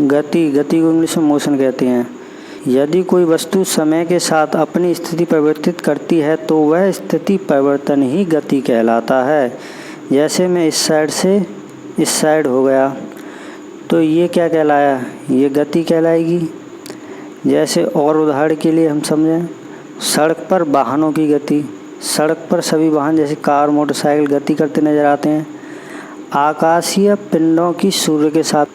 गति को इंग्लिश में मोशन कहते हैं। यदि कोई वस्तु समय के साथ अपनी स्थिति परिवर्तित करती है तो वह स्थिति परिवर्तन ही गति कहलाता है। जैसे मैं इस साइड से इस साइड हो गया तो ये क्या कहलाया, ये गति कहलाएगी। जैसे और उदाहरण के लिए हम समझें, सड़क पर वाहनों की गति, सड़क पर सभी वाहन जैसे कार मोटरसाइकिल गति करते नज़र आते हैं। आकाशीय पिंडों की सूर्य के साथ,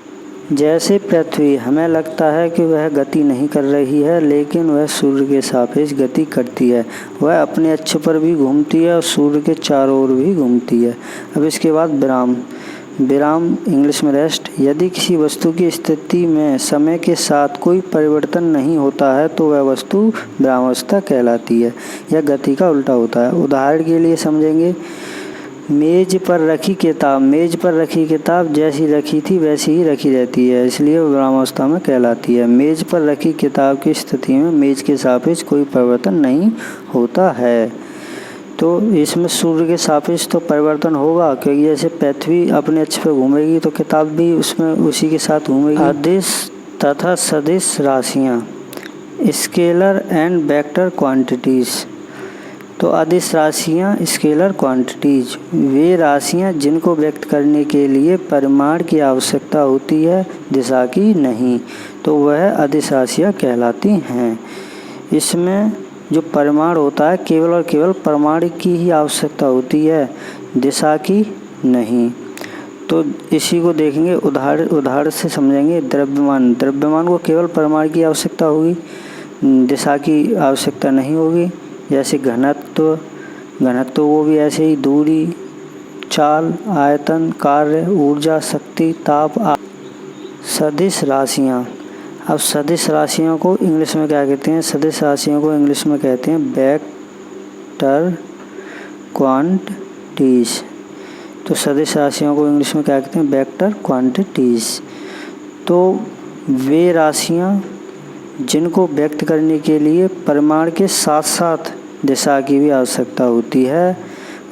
जैसे पृथ्वी, हमें लगता है कि वह गति नहीं कर रही है लेकिन वह सूर्य के सापेक्ष गति करती है। वह अपने अक्ष पर भी घूमती है और सूर्य के चारों ओर भी घूमती है। अब इसके बाद विराम इंग्लिश में रेस्ट। यदि किसी वस्तु की स्थिति में समय के साथ कोई परिवर्तन नहीं होता है तो वह वस्तु विरामावस्था कहलाती है। यह गति का उल्टा होता है। उदाहरण के लिए समझेंगे, मेज पर रखी किताब जैसी रखी थी वैसी ही रखी रहती है, इसलिए वह विरामावस्था में कहलाती है। मेज पर रखी किताब की स्थिति में मेज के सापेक्ष कोई परिवर्तन नहीं होता है। तो इसमें सूर्य के सापेक्ष तो परिवर्तन होगा, क्योंकि जैसे पृथ्वी अपने अक्ष पर घूमेगी तो किताब भी उसमें उसी के साथ घूमेगी। अदिश तथा सदिश राशियाँ, स्केलर एंड वेक्टर क्वांटिटीज़। तो अदिश राशियाँ स्केलर क्वांटिटीज़ वे राशियाँ जिनको व्यक्त करने के लिए परिमाण की आवश्यकता होती है, दिशा की नहीं, तो वह अदिश राशियाँ कहलाती हैं। इसमें जो परिमाण होता है केवल और केवल परिमाण की ही आवश्यकता होती है, दिशा की नहीं। तो इसी को देखेंगे, उदाहरण से समझेंगे। द्रव्यमान को केवल परिमाण की आवश्यकता होगी, दिशा की आवश्यकता नहीं होगी। जैसे घनत्व वो भी ऐसे ही, दूरी, चाल, आयतन, कार्य, ऊर्जा, शक्ति, ताप। सदिश राशियाँ, अब सदिश राशियों को इंग्लिश में क्या कहते हैं? सदिश राशियों को इंग्लिश में कहते हैं वेक्टर क्वांटिटीज़। तो सदिश राशियों को इंग्लिश में क्या कहते हैं? Vector quantities. तो वे राशियाँ जिनको व्यक्त करने के लिए परिमाण के साथ साथ दिशा की भी आवश्यकता होती है,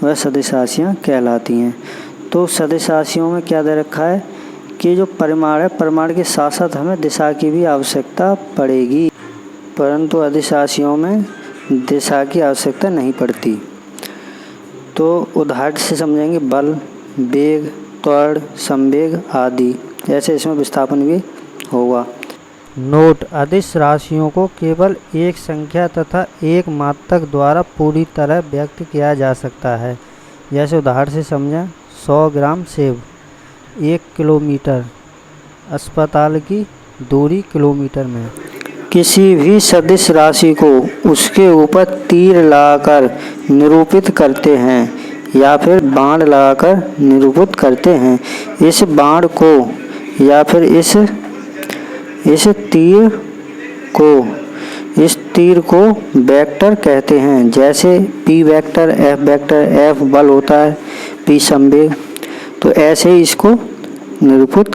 वह सदिश राशियाँ कहलाती हैं। तो सदिश राशियों में क्या दे रखा है कि जो परिमाण है, परिमाण के साथ साथ हमें दिशा की भी आवश्यकता पड़ेगी, परंतु अदिश राशियों में दिशा की आवश्यकता नहीं पड़ती। तो उदाहरण से समझेंगे, बल, वेग, त्वरण, संवेग आदि। जैसे इसमें विस्थापन भी होगा। नोट: अदिश राशियों को केवल एक संख्या तथा एक मात्रक द्वारा पूरी तरह व्यक्त किया जा सकता है। जैसे उदाहरण से समझें, 100 ग्राम सेब, 1 किलोमीटर, अस्पताल की दूरी किलोमीटर में। किसी भी सदिश राशि को उसके ऊपर तीर लगाकर निरूपित करते हैं या फिर बाण लगाकर निरूपित करते हैं। इस बाण को या फिर इस तीर को वेक्टर कहते हैं। जैसे P vector, F vector, F बल होता है, P संवेग। तो ऐसे ही इसको निरूपित